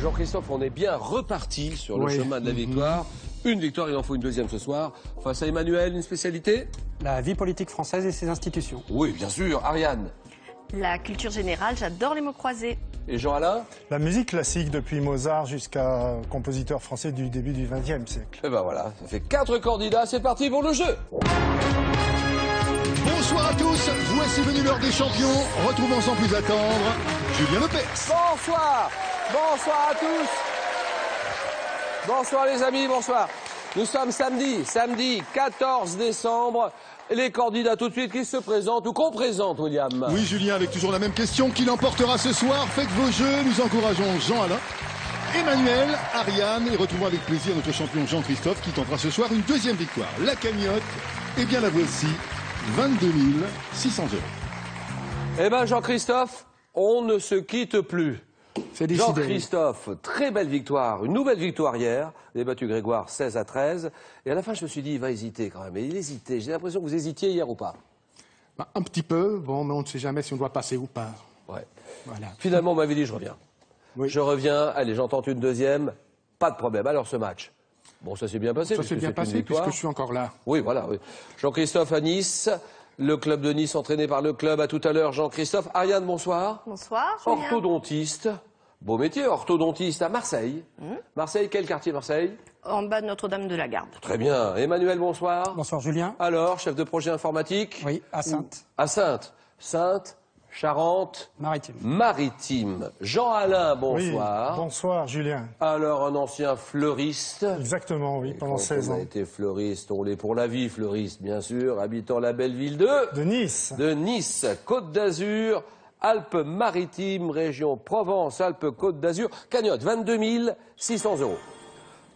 Jean-Christophe, on est bien reparti sur le chemin de la victoire. Une victoire, il en faut une deuxième ce soir. Face à Emmanuel, une spécialité? La vie politique française et ses institutions. Oui, bien sûr. Ariane? La culture générale, j'adore les mots croisés. Et Jean-Alain? La musique classique depuis Mozart jusqu'à compositeur français du début du XXe siècle. Et ben voilà, ça fait 4 candidats, c'est parti pour le jeu. Bonsoir à tous, voici venu l'heure des champions. Retrouvons sans plus attendre Julien Lepers. Bonsoir, bonsoir à tous. Bonsoir les amis, bonsoir. Nous sommes samedi 14 décembre. Les candidats tout de suite qui se présentent ou qu'on présente, William. Oui Julien, avec toujours la même question, qui l'emportera ce soir? Faites vos jeux, nous encourageons Jean-Alain, Emmanuel, Ariane et retrouvons avec plaisir notre champion Jean-Christophe qui tentera ce soir une deuxième victoire. La cagnotte, eh bien la voici, 22 600 €. Eh ben Jean-Christophe, on ne se quitte plus. C'est décidé. Jean-Christophe, très belle victoire, une nouvelle victoire hier. Vous avez battu Grégoire 16-13. Et à la fin, je me suis dit, il va hésiter quand même. Et il hésitait. J'ai l'impression que vous hésitiez hier ou pas? Un petit peu, bon, mais on ne sait jamais si on doit passer ou pas. Ouais. Voilà. Finalement, on m'avait dit, je reviens. Oui. Je reviens, allez, j'entends une deuxième, pas de problème. Alors ce match, bon, ça s'est bien passé. Ça s'est bien passé puisque je suis encore là. Oui, voilà. Oui. Jean-Christophe à Nice, le club de Nice entraîné par le club. À tout à l'heure, Jean-Christophe. Ariane, bonsoir. Bonsoir, Julien. Orthodontiste. Beau métier, orthodontiste à Marseille. Marseille, quel quartier Marseille? En bas de Notre-Dame de la Garde. Très bien. Emmanuel, bonsoir. Bonsoir Julien. Alors, chef de projet informatique? Oui, à Sainte. À Sainte. Sainte, Charente, Maritime. Maritime. Jean-Alain, Oui, bonsoir. bonsoir Julien. Alors, un ancien fleuriste. Exactement, oui, pendant 16 On a ans. été fleuriste, on l'est pour la vie, fleuriste, bien sûr, habitant la belle ville de Nice. Nice, Côte d'Azur, Alpes-Maritimes, région Provence-Alpes-Côte d'Azur. Cagnotte, 22 600 €.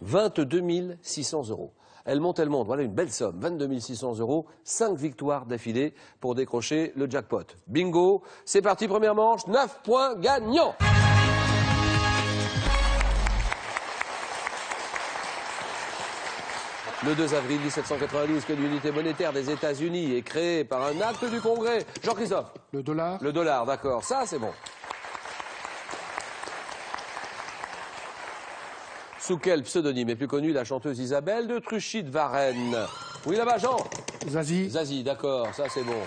22 600 €. Elle monte, voilà une belle somme, 22 600 €, 5 victoires d'affilée pour décrocher le jackpot. Bingo, c'est parti, première manche, 9 points gagnants. Le 2 avril 1792, que l'unité monétaire des États-Unis est créée par un acte du Congrès. Jean-Christophe? Le dollar? Le dollar, d'accord, ça c'est bon. Sous quel pseudonyme est plus connue la chanteuse Isabelle de Truchy de Varennes? Oui, là-bas, Jean? Zazie? Zazie, d'accord, ça c'est bon.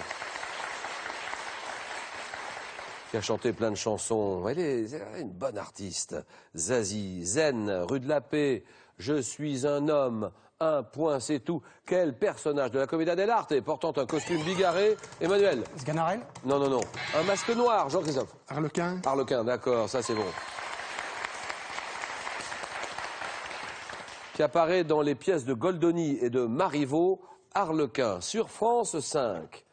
Qui a chanté plein de chansons. Elle est une bonne artiste. Zazie, Zen, rue de la Paix, Je suis un homme, un point c'est tout. Quel personnage de la Commedia dell'arte portant un costume bigarré? Emmanuel? Sganarelle? Non, non, non. Un masque noir, Jean-Christophe? Harlequin? Harlequin, d'accord, ça c'est bon. Qui apparaît dans les pièces de Goldoni et de Marivaux, Harlequin, sur France 5.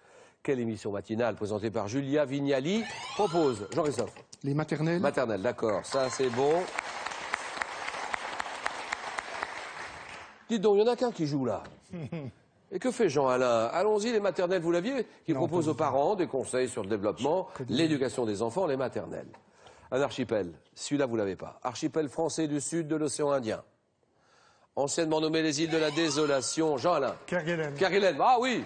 Quelle émission matinale présentée par Julia Vignali propose? Jean-Christophe? Les maternelles? Maternelle, d'accord, ça c'est bon. Dites donc, il n'y en a qu'un qui joue là. Et que fait Jean-Alain? Allons-y, les maternelles, vous l'aviez? Qui propose aux parents des conseils sur le développement, l'éducation des enfants, les maternelles. Un archipel, celui-là vous l'avez pas. Archipel français du sud de l'océan Indien. Anciennement nommé les îles de la Désolation. Jean-Alain? Kerguelen. Kerguelen, ah oui!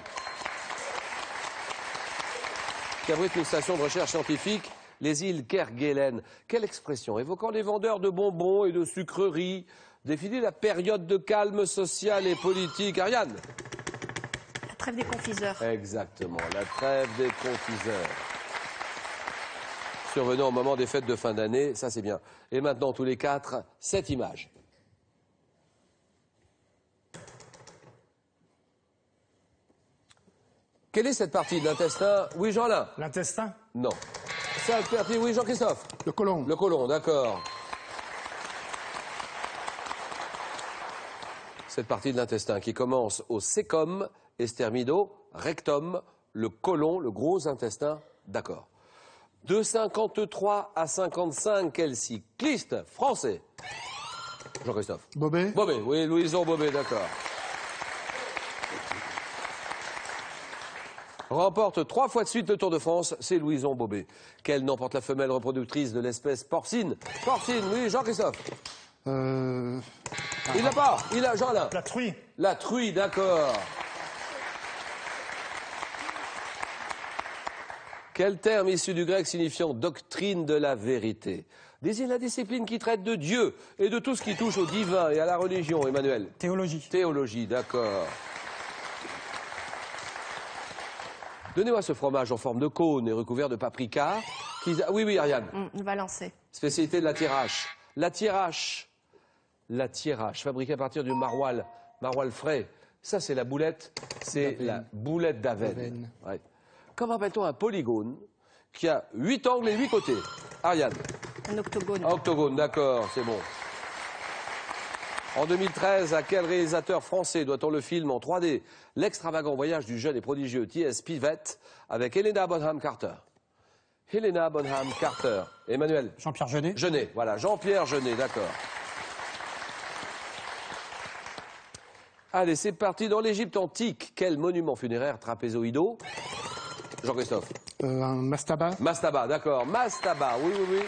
Qui abrite une station de recherche scientifique, les îles Kerguelen. Quelle expression évoquant les vendeurs de bonbons et de sucreries définit la période de calme social et politique. Ariane? La trêve des confiseurs. Exactement, la trêve des confiseurs. Survenant au moment des fêtes de fin d'année, ça c'est bien. Et maintenant, tous les quatre, cette image. Quelle est cette partie de l'intestin? Oui, Jean-Alain? L'intestin? Non. Cette partie, oui, Jean-Christophe? Le côlon? Le côlon, d'accord. Cette partie de l'intestin qui commence au sécum, estermido, rectum, le côlon, le gros intestin, d'accord. De 53 à 55, quel cycliste français? Jean-Christophe? Bobet? Bobet, oui, Louison Bobet, d'accord. Remporte 3 fois de suite le Tour de France, c'est Louison Bobet. Quelle n'emporte la femelle reproductrice de l'espèce porcine? Porcine, oui, Jean-Christophe? Il l'a pas, il a Jean-Alain. La truie. La truie, d'accord. Quel terme issu du grec signifiant doctrine de la vérité? désigne la discipline qui traite de Dieu et de tout ce qui touche au divin et à la religion, Emmanuel. Théologie. Théologie, d'accord. Donnez-moi ce fromage en forme de cône et recouvert de paprika. Oui, oui, Ariane. Valençay. Spécialité de la Thiérache. La Thiérache. La Thiérache, fabriquée à partir du maroilles frais. Ça, c'est la boulette. C'est la boulette d'Avesnes. Ouais. Comment appelle-t-on un polygone qui a 8 angles et 8 côtés? Ariane. Un octogone. Octogone, d'accord, c'est bon. En 2013, à quel réalisateur français doit-on le film en 3D L'extravagant voyage du jeune et prodigieux T.S. Pivett avec Helena Bonham Carter. Helena Bonham Carter. Emmanuel. Jean-Pierre Jeunet. Jeunet, voilà, Jean-Pierre Jeunet, d'accord. Allez, c'est parti. Dans l'Égypte antique, quel monument funéraire trapézoïdaux? Jean-Christophe. Un mastaba. Mastaba, d'accord. Mastaba, oui, oui, oui.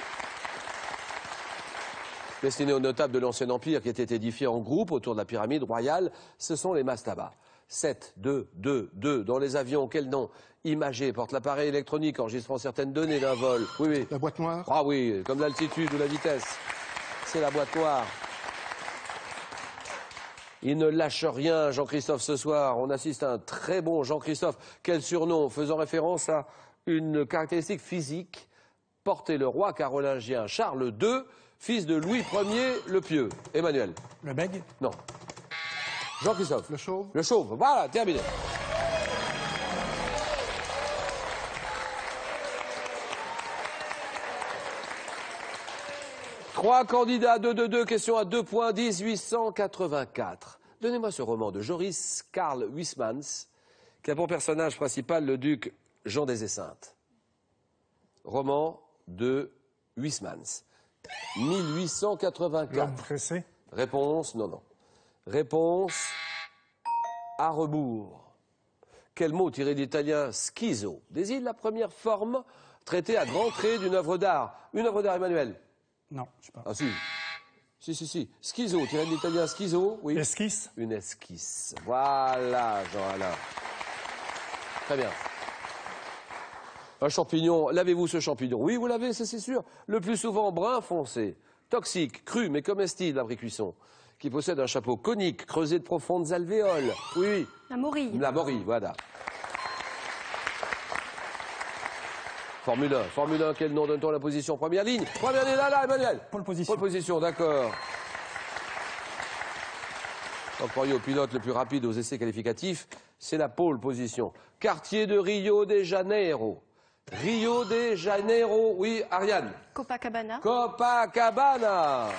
Destiné aux notables de l'Ancien Empire qui étaient édifiés en groupe autour de la pyramide royale, ce sont les mastabas. 7, 2, 2, 2. Dans les avions, quel nom? Imagé, porte l'appareil électronique enregistrant certaines données d'un vol. Oui, oui. La boîte noire. Ah oui, comme l'altitude ou la vitesse. C'est la boîte noire. Il ne lâche rien, Jean-Christophe, ce soir. On assiste à un très bon Jean-Christophe. Quel surnom, faisant référence à une caractéristique physique, portait le roi carolingien Charles II, fils de Louis Ier le Pieux. Emmanuel. Le bègue. Non. Jean-Christophe. Le chauve. Le chauve. Voilà, terminé. Trois candidats, 2-2-2, question à 2 points, 1884. Donnez-moi ce roman de Joris Karl Huysmans, qui a pour personnage principal le duc Jean des Esseintes. Roman de Huysmans. 1884. L'homme pressé. Réponse, non, non. Réponse, à rebours. Quel mot tiré d'italien schizo désigne la première forme traitée à grands traits d'une œuvre d'art? Une œuvre d'art, Emmanuel? Non, je sais pas. Ah si. Si. Schizo, tiré de l'italien schizo, oui. Esquisse. Une esquisse. Voilà, Jean-Alain. Très bien. Un champignon, lavez-vous ce champignon? Oui, vous l'avez, c'est sûr. Le plus souvent brun foncé, toxique, cru, mais comestible après cuisson, qui possède un chapeau conique, creusé de profondes alvéoles. Oui, oui. La morille. La morille, voilà. Formule 1, quel nom donne-t-on à la position? Première ligne, là, Emmanuel. Pole position. Pole position, d'accord. Employé au pilote le plus rapide aux essais qualificatifs, c'est la pole position. Quartier de Rio de Janeiro. Rio de Janeiro, oui, Ariane. Copacabana. Copacabana.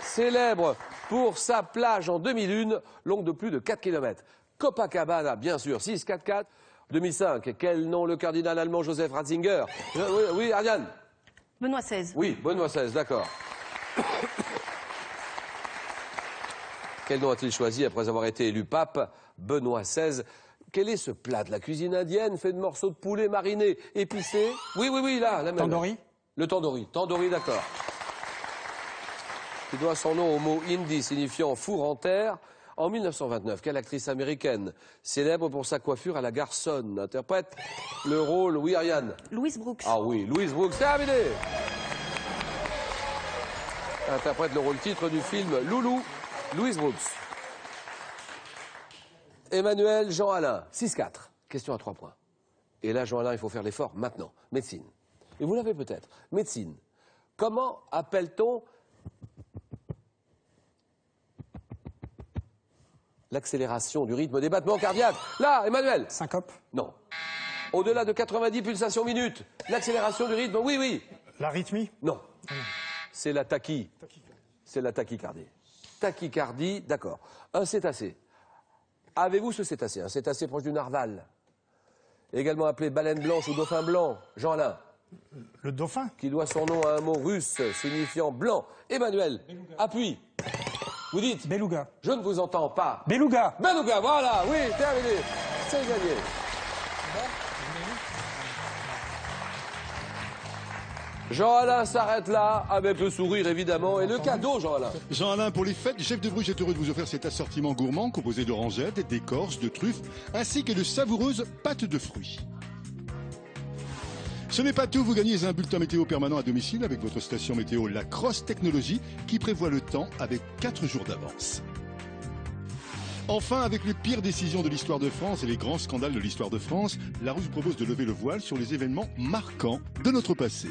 Célèbre pour sa plage en 2001, longue de plus de 4 km. Copacabana, bien sûr, 6-4-4. 2005, quel nom le cardinal allemand Joseph Ratzinger? Oui, Ariane. Benoît XVI. Oui, Benoît XVI, d'accord. Quel nom a-t-il choisi après avoir été élu pape? Benoît XVI. Quel est ce plat de la cuisine indienne fait de morceaux de poulet marinés, épicés? Oui, là, la même. Tandoori. Le tandoori. Tandoori, d'accord. Qui doit son nom au mot hindi signifiant four en terre. En 1929, quelle actrice américaine, célèbre pour sa coiffure à la garçonne, interprète le rôle, oui, Ariane? Louise Brooks. Ah oui, Louise Brooks, terminé. Interprète le rôle titre du film Loulou, Louise Brooks. Emmanuel Jean-Alain, 6-4. Question à 3 points. Et là, Jean-Alain, il faut faire l'effort maintenant. Médecine. Et vous l'avez peut-être. Médecine. Comment appelle-t-on l'accélération du rythme des battements cardiaques? Là, Emmanuel. Syncope. Non. Au-delà de 90 pulsations minutes. L'accélération du rythme, oui. L'arythmie. Non. C'est la C'est la tachycardie. Tachycardie, d'accord. Un cétacé. Avez-vous ce cétacé? Un cétacé proche du narval. Également appelé baleine blanche ou dauphin blanc. Jean-Alain. Le dauphin. Qui doit son nom à un mot russe signifiant blanc. Emmanuel. Appuie. Vous dites? Beluga. Je ne vous entends pas. Beluga. Beluga, voilà, oui, terminé. C'est gagné. Jean-Alain s'arrête là, avec le sourire évidemment, et le cadeau, Jean-Alain. Jean-Alain, pour les fêtes, Jeff de Bruges est heureux de vous offrir cet assortiment gourmand composé d'orangettes, d'écorces, de truffes, ainsi que de savoureuses pâtes de fruits. Ce n'est pas tout, vous gagnez un bulletin météo permanent à domicile avec votre station météo La Crosse Technologie qui prévoit le temps avec 4 jours d'avance. Enfin, avec les pires décisions de l'histoire de France et les grands scandales de l'histoire de France, La Rousse propose de lever le voile sur les événements marquants de notre passé.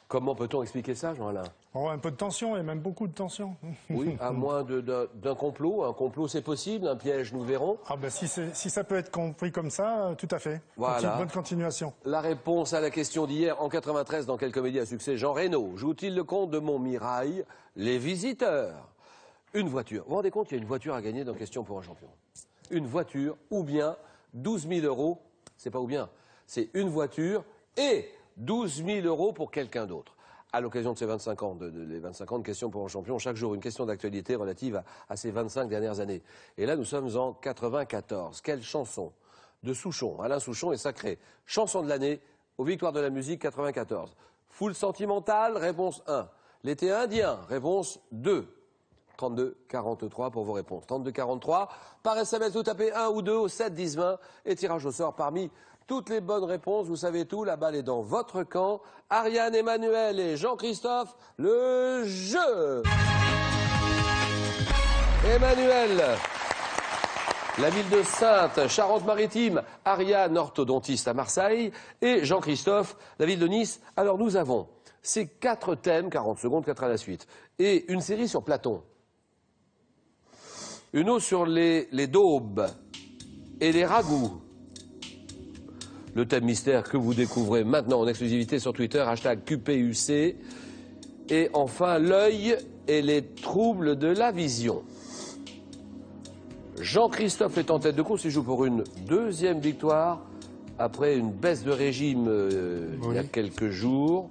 Comment peut-on expliquer ça, Jean-Alain? Oh, un peu de tension, et même beaucoup de tension. Oui, à moins d'un complot. Un complot, c'est possible. Un piège, nous verrons. Ah ben, si ça peut être compris comme ça, tout à fait. Voilà. Bonne continuation. La réponse à la question d'hier, en 93, dans quelle comédie à succès Jean Reno joue-t-il le conte de Montmirail, Les Visiteurs? Une voiture. Vous vous rendez compte, il y a une voiture à gagner dans Question pour un champion. Une voiture, ou bien 12 000 euros, c'est pas ou bien, c'est une voiture et 12 000 euros pour quelqu'un d'autre. À l'occasion de ces 25 ans, les 25 ans de Questions pour un champion, chaque jour une question d'actualité relative à ces 25 dernières années. Et là, nous sommes en 94. Quelle chanson de Souchon, Alain Souchon est sacré chanson de l'année aux Victoires de la musique 94. Foule sentimentale, réponse 1. L'été indien, réponse 2. 32 43 pour vos réponses. 32 43. Par SMS, vous tapez 1 ou 2 au 7 10 20 et tirage au sort parmi toutes les bonnes réponses. Vous savez tout, la balle est dans votre camp. Ariane, Emmanuel et Jean-Christophe, le jeu. Emmanuel, la ville de Saintes, Charente-Maritime. Ariane, orthodontiste à Marseille. Et Jean-Christophe, la ville de Nice. Alors nous avons ces 4 thèmes, 40 secondes, 4 à la suite. Et une série sur Platon. Une autre sur les daubes et les ragoûts. Le thème mystère que vous découvrez maintenant en exclusivité sur Twitter, hashtag QPUC. Et enfin, l'œil et les troubles de la vision. Jean-Christophe est en tête de course, il joue pour une deuxième victoire après une baisse de régime il y a quelques jours.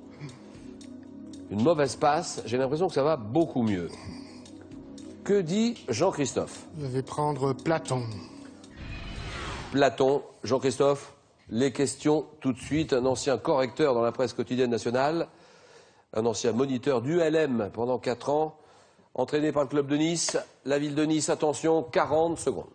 Une mauvaise passe, j'ai l'impression que ça va beaucoup mieux. Que dit Jean-Christophe? Je vais prendre Platon. Platon, Jean-Christophe, les questions tout de suite. Un ancien correcteur dans la presse quotidienne nationale, un ancien moniteur du LM pendant 4 ans, entraîné par le club de Nice. La ville de Nice, attention, 40 secondes.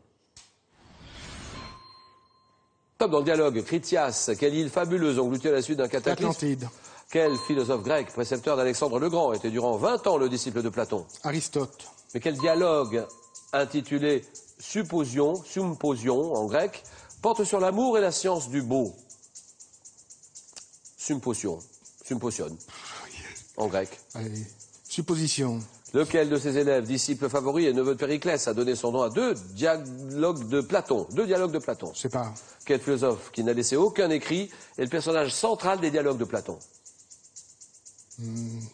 Top dans le dialogue, Critias, quelle île fabuleuse engloutie à la suite d'un cataclysme. Atlantide. Quel philosophe grec, précepteur d'Alexandre le Grand, était durant 20 ans le disciple de Platon. Aristote. Mais quel dialogue intitulé Symposion en grec, porte sur l'amour et la science du beau. Symposion en grec. Allez. Supposition. Lequel de ses élèves, disciple favori et neveu de Périclès, a donné son nom à 2 dialogues de Platon? 2 dialogues de Platon. Je sais pas. Quel philosophe qui n'a laissé aucun écrit est le personnage central des dialogues de Platon?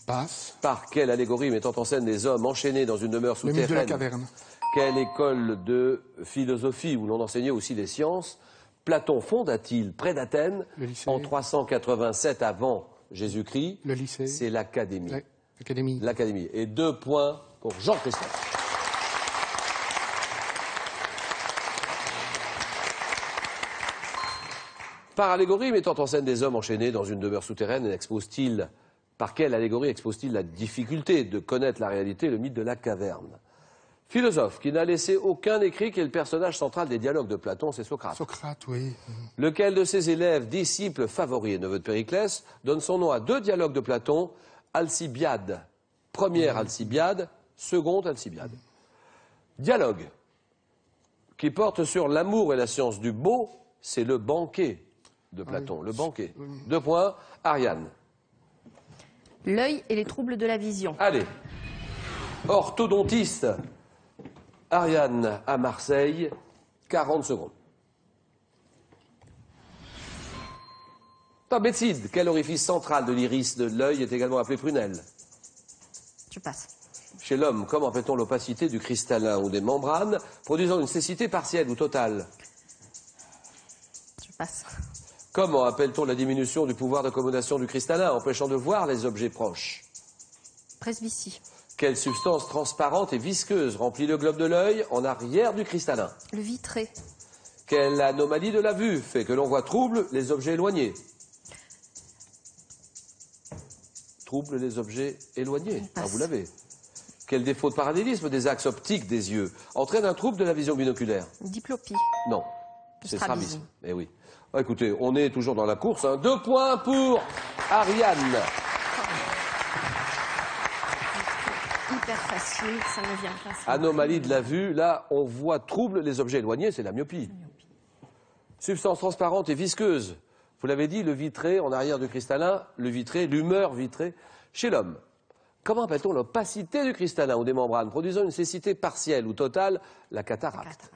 Passe. Par quelle allégorie mettant en scène des hommes enchaînés dans une demeure Le mythe de la souterraine? caverne. Quelle école de philosophie où l'on enseignait aussi les sciences Platon fonda-t-il près d'Athènes Le lycée. en 387 avant Jésus-Christ? Le lycée. C'est l'Académie. Ouais. Académie. L'Académie. Et 2 points pour Jean-Christophe. Par allégorie mettant en scène des hommes enchaînés dans une demeure souterraine, par quelle allégorie expose-t-il la difficulté de connaître la réalité, le mythe de la caverne? Philosophe qui n'a laissé aucun écrit, qui est le personnage central des dialogues de Platon, c'est Socrate. Socrate, oui. Lequel de ses élèves, disciples favoris et neveu de Périclès, donne son nom à 2 dialogues de Platon, Alcibiade. Première Alcibiade, seconde Alcibiade. Dialogue qui porte sur l'amour et la science du beau, c'est le banquet de Platon, le banquet. 2 points, Ariane. L'œil et les troubles de la vision. Allez, orthodontiste, Ariane à Marseille, 40 secondes. Bécide, quel orifice central de l'iris de l'œil est également appelé prunelle? Je passe. Chez l'homme, comment appelle-t-on l'opacité du cristallin ou des membranes produisant une cécité partielle ou totale? Je passe. Comment appelle-t-on la diminution du pouvoir d'accommodation du cristallin, empêchant de voir les objets proches? Presbytie. Quelle substance transparente et visqueuse remplit le globe de l'œil en arrière du cristallin? Le vitré. Quelle anomalie de la vue fait que l'on voit trouble les objets éloignés? Trouble les objets éloignés. Ah, vous l'avez. Quel défaut de parallélisme des axes optiques des yeux entraîne un trouble de la vision binoculaire? Diplopie. Non, c'est Strabisme. strabisme. Eh oui. Ah, écoutez, on est toujours dans la course. Hein. 2 points pour Ariane. Hyper facile, ça ne vient pas. Anomalie de la vue, là, on voit trouble les objets éloignés, c'est la myopie. Substance transparente et visqueuse. Vous l'avez dit, le vitré, en arrière du cristallin, le vitré, l'humeur vitrée. Chez l'homme, comment appelle-t-on l'opacité du cristallin ou des membranes, produisant une cécité partielle ou totale, la cataracte.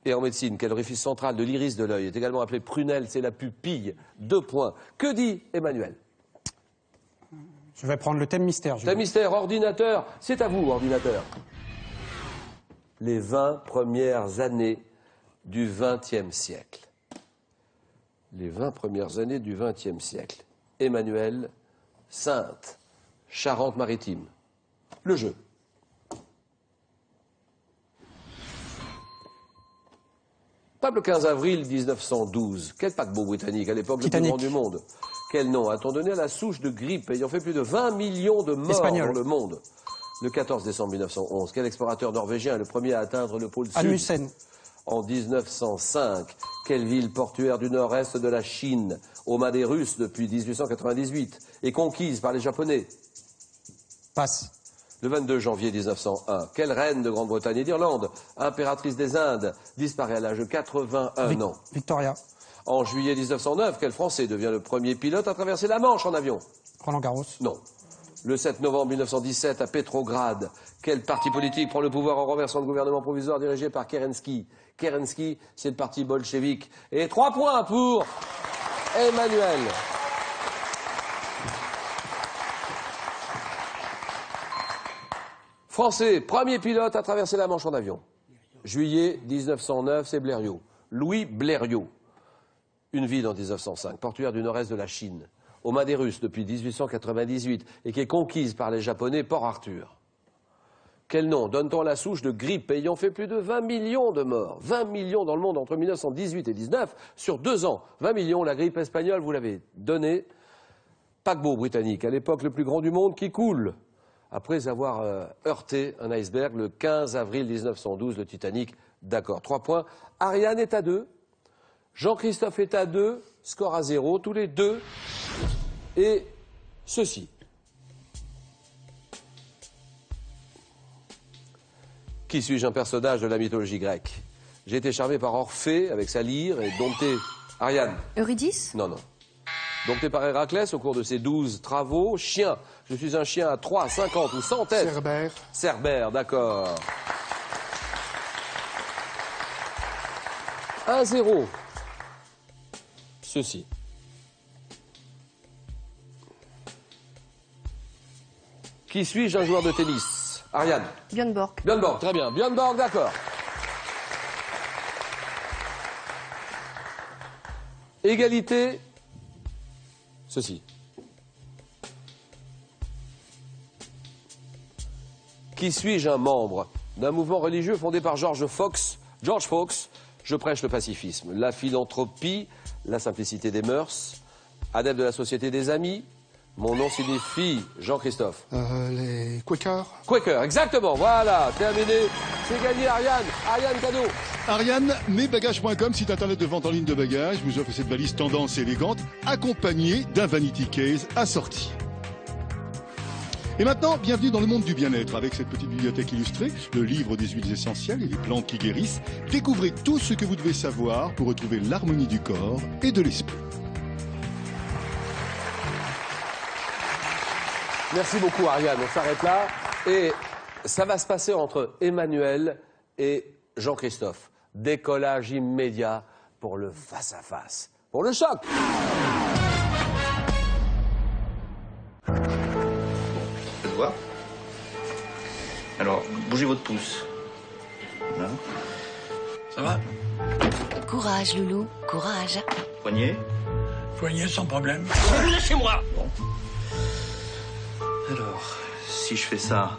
Et en médecine, quel orifice central de l'iris de l'œil est également appelé prunelle, c'est la pupille. 2 points. Que dit Emmanuel? Je vais prendre le thème mystère. Thème mystère, ordinateur, c'est à vous, ordinateur. Les 20 premières années du XXe siècle. Les 20 premières années du XXe siècle. Emmanuel, Sainte, Charente-Maritime. Le jeu. Table le 15 avril 1912. Quel paquebot britannique, à l'époque le plus grand du monde? Quel nom a-t-on donné à la souche de grippe ayant fait plus de 20 millions de morts dans le monde? Le 14 décembre 1911, quel explorateur norvégien est le premier à atteindre le pôle sud? Amundsen. En 1905, quelle ville portuaire du nord-est de la Chine, aux mains des Russes depuis 1898, est conquise par les Japonais? Passe. Le 22 janvier 1901, quelle reine de Grande-Bretagne et d'Irlande, impératrice des Indes, disparaît à l'âge de 81 ans? Victoria. En juillet 1909, quel Français devient le premier pilote à traverser la Manche en avion? Roland Garros. Non. Le 7 novembre 1917, à Petrograd, quel parti politique prend le pouvoir en renversant le gouvernement provisoire dirigé par Kerensky? Kerensky, c'est le parti bolchevique. Et 3 points pour Emmanuel. Français, premier pilote à traverser la Manche en avion. Juillet 1909, c'est Blériot. Louis Blériot. Une ville en 1905, portuaire du nord-est de la Chine, aux mains des Russes depuis 1898 et qui est conquise par les Japonais, Port Arthur. Quel nom donne-t-on à la souche de grippe ayant fait plus de 20 millions de morts? 20 millions dans le monde entre 1918 et 19 sur 2 ans. 20 millions, la grippe espagnole, vous l'avez donné. Paquebot britannique, à l'époque le plus grand du monde, qui coule après avoir heurté un iceberg le 15 avril 1912, le Titanic. D'accord, 3 points. Ariane est à 2. Jean-Christophe est à 2. Score à 0, tous les deux. Et ceci. Qui suis-je, un personnage de la mythologie grecque? J'ai été charmé par Orphée avec sa lyre et dompté... Ariane. Eurydice? Non, non. Dompté par Héraclès au cours de ses 12 travaux. Chien. Je suis un chien à 3, 50 ou 100 têtes. Cerbère. Cerbère, d'accord. 1-0. Ceci. Qui suis-je, un joueur de tennis? Ariane. Björn Borg. Björn Borg, très bien. Björn Borg, d'accord. Égalité. Ceci. Qui suis-je, un membre d'un mouvement religieux fondé par George Fox? Je prêche le pacifisme, la philanthropie, la simplicité des mœurs, adepte de la société des amis. Mon nom signifie Jean-Christophe. Les Quakers. Quaker, exactement, voilà, terminé. C'est gagné, Ariane. Ariane, cadeau. Ariane, mesbagages.com, site internet de vente en ligne de bagages, vous offre cette valise tendance et élégante, accompagnée d'un vanity case assorti. Et maintenant, bienvenue dans le monde du bien-être. Avec cette petite bibliothèque illustrée, le livre des huiles essentielles et les plantes qui guérissent, découvrez tout ce que vous devez savoir pour retrouver l'harmonie du corps et de l'esprit. Merci beaucoup, Ariane. On s'arrête là. Et ça va se passer entre Emmanuel et Jean-Christophe. Décollage immédiat pour le face-à-face. Pour le choc. Faites voir. Alors, bougez votre pouce. Voilà. Ça va? Courage, Loulou, courage. Poignet. Poignet sans problème. Lâchez-moi. Bon. Alors, si je fais ça,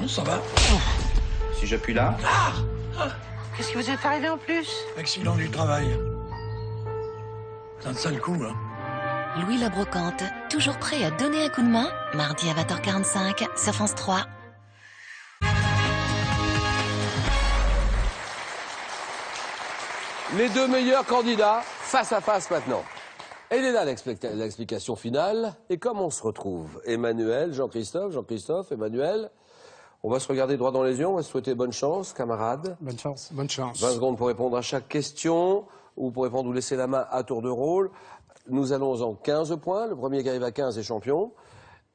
Ça va? si j'appuie là, Qu'est-ce qui vous est arrivé en plus? Accident du travail. C'est un sale coup, hein. Louis la Brocante, toujours prêt à donner un coup de main. Mardi à 20h45 sur France 3. Les deux meilleurs candidats face à face maintenant. Elle est là l'explication finale. Et comme on se retrouve, Emmanuel, Jean-Christophe, Emmanuel, on va se regarder droit dans les yeux, on va se souhaiter bonne chance, camarades. Bonne chance. Bonne chance. 20 secondes pour répondre à chaque question, ou pour répondre ou laisser la main à tour de rôle. Nous allons en 15 points, le premier qui arrive à 15 est champion.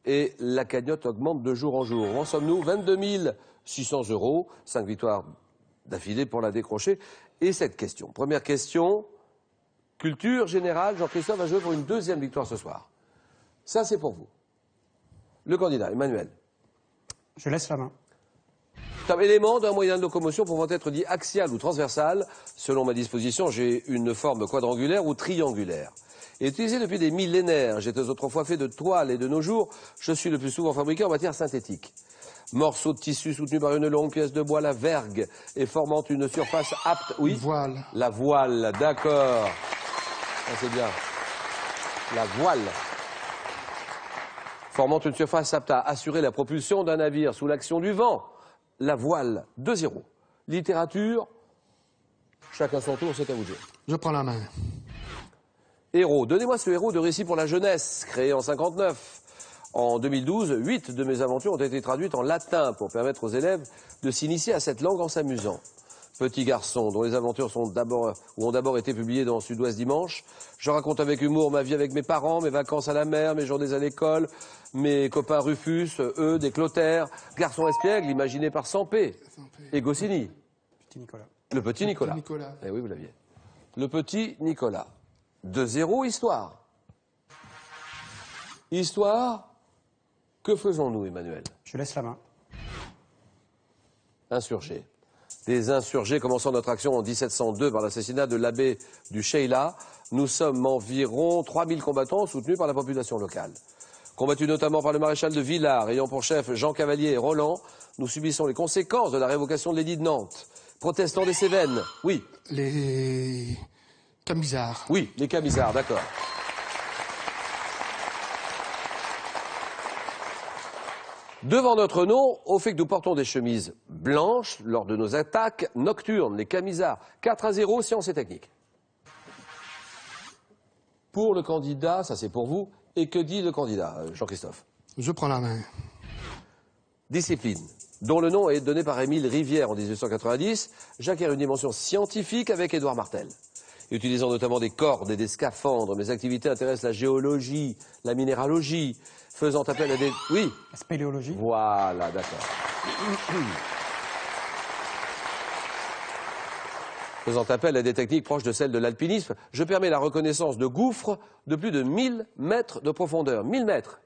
Et la cagnotte augmente de jour en jour. Où en sommes-nous? 22 600 €, 5 victoires d'affilée pour la décrocher. Et cette question, première question, culture générale, Jean-Christophe va jouer pour une deuxième victoire ce soir. Ça, c'est pour vous. Le candidat, Emmanuel. Je laisse la main. Top élément d'un moyen de locomotion pouvant être dit axial ou transversal. Selon ma disposition, j'ai une forme quadrangulaire ou triangulaire. Et utilisé depuis des millénaires, j'étais autrefois fait de toile et de nos jours, je suis le plus souvent fabriqué en matière synthétique. Morceau de tissu soutenu par une longue pièce de bois, la vergue, et formant une surface apte... Oui. Voile. La voile, d'accord. Ça, c'est bien. La voile. Formant une surface apte à assurer la propulsion d'un navire sous l'action du vent. La voile, 2-0. Littérature, chacun son tour, c'est à vous de jouer. Je prends la main. Héros, donnez-moi ce héros de récit pour la jeunesse, créé en 59. En 2012, 8 de mes aventures ont été traduites en latin pour permettre aux élèves de s'initier à cette langue en s'amusant. Petit garçon, dont les aventures ont d'abord été publiées dans Sud-Ouest Dimanche. Je raconte avec humour ma vie avec mes parents, mes vacances à la mer, mes journées à l'école, mes copains Rufus, eux, des Clotaire, Garçon espiègle, imaginé par Sampé et Goscinny. Petit Nicolas. Le petit Nicolas. Nicolas. Eh oui, vous l'aviez. Le petit Nicolas. 2-0, histoire. Histoire, que faisons-nous, Emmanuel? Je laisse la main. Insurgés. Des insurgés commençant notre action en 1702 par l'assassinat de l'abbé du Sheila. Nous sommes environ 3000 combattants soutenus par la population locale. Combattus notamment par le maréchal de Villars, ayant pour chef Jean Cavalier et Roland, nous subissons les conséquences de la révocation de l'édit de Nantes. Protestants des Cévennes, oui. Les Camisards. Oui, les Camisards, d'accord. Devant notre nom, au fait que nous portons des chemises blanches lors de nos attaques nocturnes, les Camisards. 4-0, sciences et techniques. Pour le candidat, ça c'est pour vous. Et que dit le candidat, Jean-Christophe? Je prends la main. Discipline, dont le nom est donné par Émile Rivière en 1890, j'acquiers une dimension scientifique avec Édouard Martel. Utilisant notamment des cordes et des scaphandres, mes activités intéressent la géologie, la minéralogie, faisant appel à des... Oui. La spéléologie. Voilà, d'accord. Faisant appel à des techniques proches de celles de l'alpinisme, je permets la reconnaissance de gouffres de plus de 1000 mètres de profondeur. 1000 mètres.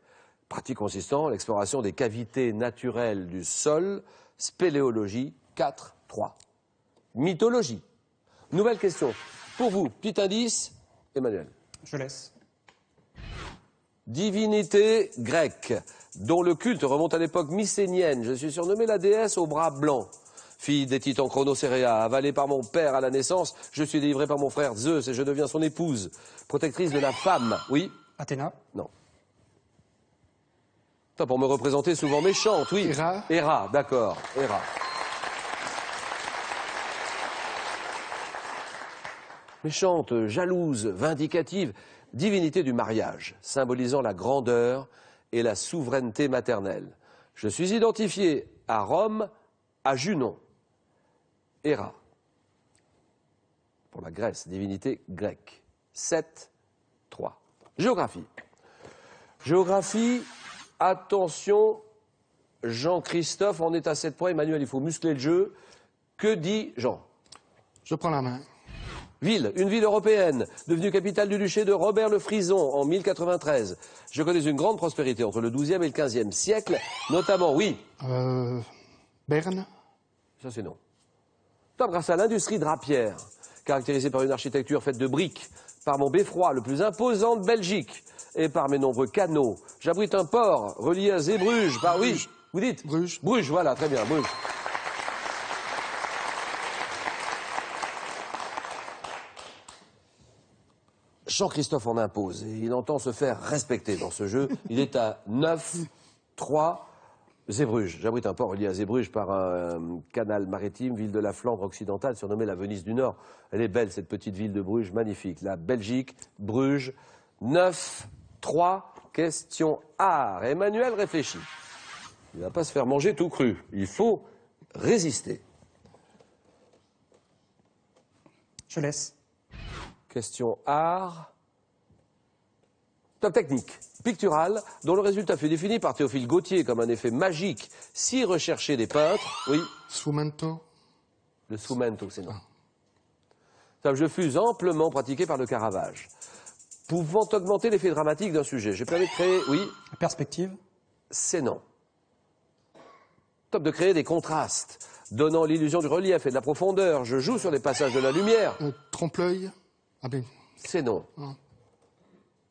Pratique consistant à l'exploration des cavités naturelles du sol. Spéléologie, 4-3. Mythologie. Nouvelle question. Pour vous, petit indice, Emmanuel. Je laisse. Divinité grecque, dont le culte remonte à l'époque mycénienne. Je suis surnommé la déesse aux bras blancs. Fille des titans Chronocéréa, avalée par mon père à la naissance, je suis délivré par mon frère Zeus et je deviens son épouse. Protectrice de la femme, oui? Athéna. Non. Toi, pour me représenter souvent méchante, oui. Héra. Héra, d'accord, Héra. Méchante, jalouse, vindicative, divinité du mariage, symbolisant la grandeur et la souveraineté maternelle. Je suis identifié à Rome, à Junon. Héra. Pour la Grèce, divinité grecque. 7-3. Géographie. Géographie, attention, Jean-Christophe, on est à 7 points. Emmanuel, il faut muscler le jeu. Que dit Jean? Je prends la main. Ville, une ville européenne, devenue capitale du duché de Robert le Frison en 1093. Je connais une grande prospérité entre le XIIe et le XVe siècle, notamment, oui. Berne. Ça c'est non. Grâce à l'industrie drapière, caractérisée par une architecture faite de briques, par mon beffroi le plus imposant de Belgique, et par mes nombreux canaux. J'abrite un port relié à Zeebrugge, par oui. Vous dites Bruges. Bruges, voilà, très bien, Bruges. Jean-Christophe en impose et il entend se faire respecter dans ce jeu. Il est à 9-3. Zeebrugge. J'abrite un port relié à Zeebrugge par un canal maritime, ville de la Flandre occidentale, surnommée la Venise du Nord. Elle est belle, cette petite ville de Bruges, magnifique. La Belgique, Bruges, 9-3, question art. Emmanuel réfléchit. Il ne va pas se faire manger tout cru. Il faut résister. Je laisse. Question art. Top technique. Pictural, dont le résultat fut défini par Théophile Gautier comme un effet magique si recherché des peintres. Oui. Sfumento. Le sfumento, c'est non. Je fus amplement pratiqué par le Caravage, pouvant augmenter l'effet dramatique d'un sujet. J'ai permis de créer, oui. La perspective. C'est non. Top de créer des contrastes, donnant l'illusion du relief et de la profondeur. Je joue sur les passages de la lumière. Trompe-l'œil. Ah ben. C'est non. Ah.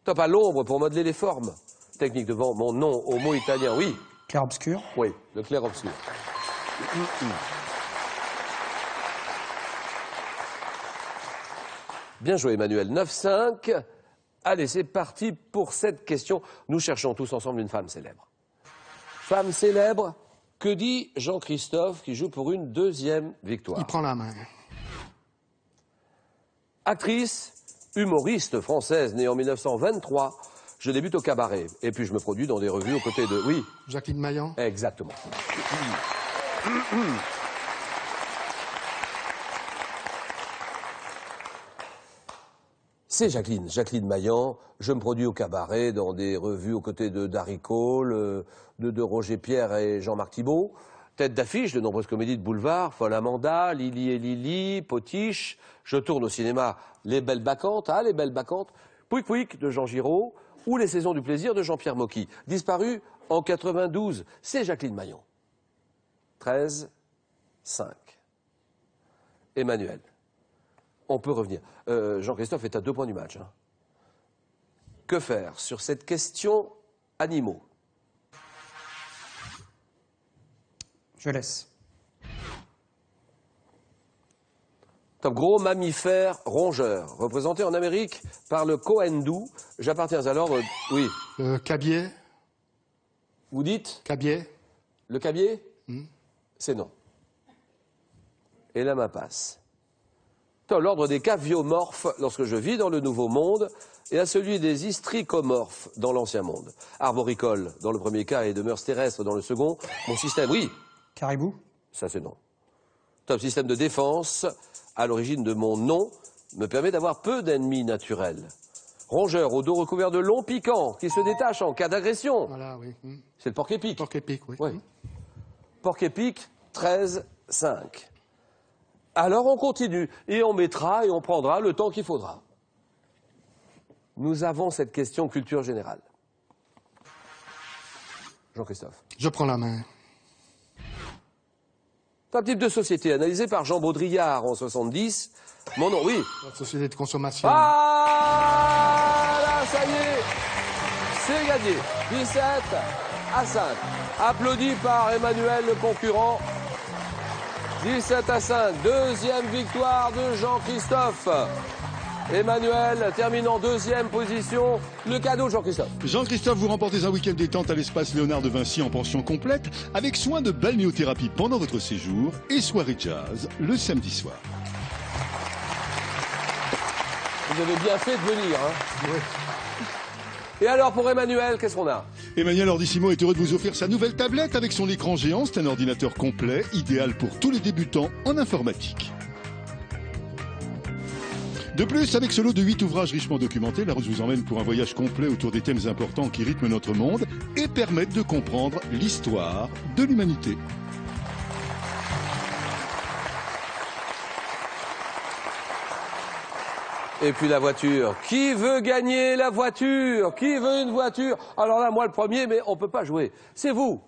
Top à l'ombre pour modeler les formes. Technique devant mon nom au mot italien, oui. Clair-obscur. Oui, le clair-obscur. Bien joué, Emmanuel. 9-5. Allez, c'est parti pour cette question. Nous cherchons tous ensemble une femme célèbre. Femme célèbre, que dit Jean-Christophe qui joue pour une deuxième victoire? Il prend la main. Actrice, humoriste française, née en 1923. Je débute au cabaret. Et puis je me produis dans des revues aux côtés de... Oui. Jacqueline Maillan. Exactement. C'est Jacqueline Maillan. Je me produis au cabaret dans des revues aux côtés de Darry Cole, de Roger Pierre et Jean-Marc Thibault. Tête d'affiche de nombreuses comédies de boulevard, Folle Amanda, Lily et Lily, Potiche. Je tourne au cinéma Les Belles Bacchantes, Les Belles Bacchantes, Pouic Pouic de Jean Giraud ou Les Saisons du Plaisir de Jean-Pierre Mocky. Disparu en 92, c'est Jacqueline Maillan. 13-5. Emmanuel. On peut revenir. Jean-Christophe est à 2 points du match. Que faire sur cette question animaux? Je laisse. Top gros mammifère rongeur, représenté en Amérique par le Cohendou. J'appartiens alors... oui. Cabiai. Vous dites? Cabiai. Le cabiai? C'est non. Et la main passe. L'ordre des caviomorphes lorsque je vis dans le Nouveau Monde et à celui des hystricomorphes dans l'Ancien Monde. Arboricole dans le premier cas et de mœurs terrestres dans le second. Mon système, oui. Caribou. Ça c'est non. Top système de défense, à l'origine de mon nom, me permet d'avoir peu d'ennemis naturels. Rongeur au dos recouvert de longs piquants qui se détachent en cas d'agression. Voilà, oui. C'est le porc-épic. Porc-épic, oui. Oui. Porc-épic, 13-5. Alors on continue, et on mettra et on prendra le temps qu'il faudra. Nous avons cette question culture générale. Jean-Christophe. Je prends la main. C'est un type de société analysé par Jean Baudrillard en 70. Mon nom, oui. La société de consommation. Ah là, ça y est, c'est gagné. 17-5. Applaudi par Emmanuel, le concurrent. 17-5, deuxième victoire de Jean-Christophe. Emmanuel termine en deuxième position. Le cadeau de Jean-Christophe. Jean-Christophe, vous remportez un week-end détente à l'espace Léonard de Vinci en pension complète, avec soin de balnéothérapie pendant votre séjour et soirée jazz le samedi soir. Vous avez bien fait de venir, hein. Oui. Et alors pour Emmanuel, qu'est-ce qu'on a? Emmanuel Ordissimo est heureux de vous offrir sa nouvelle tablette avec son écran géant. C'est un ordinateur complet, idéal pour tous les débutants en informatique. De plus, avec ce lot de 8 ouvrages richement documentés, Larousse vous emmène pour un voyage complet autour des thèmes importants qui rythment notre monde et permettent de comprendre l'histoire de l'humanité. Et puis la voiture. Qui veut gagner la voiture? Qui veut une voiture? Alors là, moi le premier, mais on ne peut pas jouer. C'est vous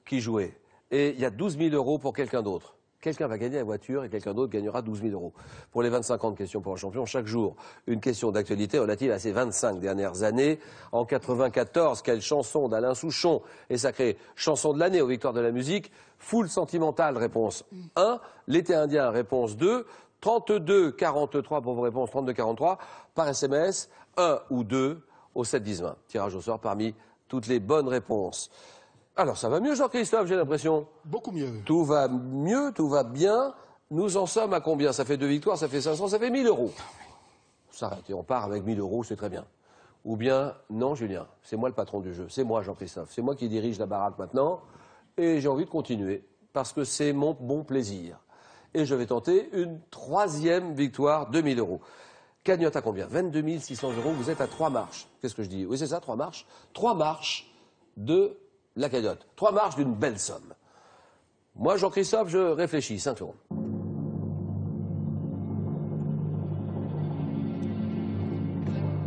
qui jouez. Et il y a 12 000 € pour quelqu'un d'autre. Quelqu'un va gagner la voiture et quelqu'un d'autre gagnera 12 000 €. Pour les 25 ans de questions pour un champion, chaque jour, une question d'actualité relative à ces 25 dernières années. En 94, quelle chanson d'Alain Souchon est sacrée chanson de l'année aux Victoires de la musique? Foule sentimentale, réponse 1. L'été indien, réponse 2. 32-43 pour vos réponses, 32-43 par SMS, 1 ou 2 au 7-10-20. Tirage au sort parmi toutes les bonnes réponses. Alors ça va mieux Jean-Christophe, j'ai l'impression. Beaucoup mieux. Tout va mieux, tout va bien. Nous en sommes à combien? Ça fait 2 victoires, ça fait 500, ça fait 1000 euros. S'arrête et on part avec 1000 euros, c'est très bien. Ou bien, non Julien, c'est moi le patron du jeu, c'est moi Jean-Christophe, c'est moi qui dirige la baraque maintenant, et j'ai envie de continuer, parce que c'est mon bon plaisir. Et je vais tenter une 3e victoire de 1000 euros. Cagnotte à combien? 22 600 euros, vous êtes à 3 marches. Qu'est-ce que je dis? Oui c'est ça, 3 marches. 3 marches de la cagnotte. 3 marches d'une belle somme. Moi Jean-Christophe, je réfléchis, 5 secondes.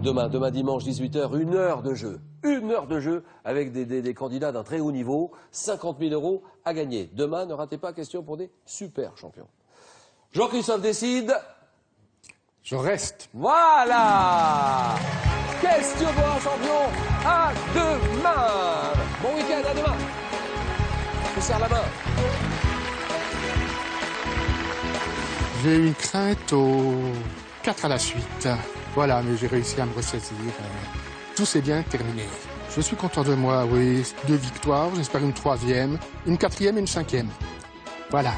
Demain dimanche 18h, 1 heure de jeu. 1 heure de jeu avec des candidats d'un très haut niveau. 50 000 euros à gagner. Demain, ne ratez pas, question pour des super champions. Jean-Christophe décide. Je reste. Voilà! Question pour un champion. À demain! Bon week-end, à demain! Je vous serre la main. J'ai eu une crainte aux 4 à la suite. Voilà, mais j'ai réussi à me ressaisir. Tout s'est bien terminé. Je suis content de moi, oui. 2 victoires, j'espère une 3e, une 4e et une 5e. Voilà.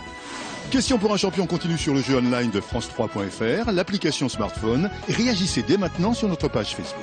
Question pour un champion continue sur le jeu online de France3.fr, l'application smartphone. Réagissez dès maintenant sur notre page Facebook.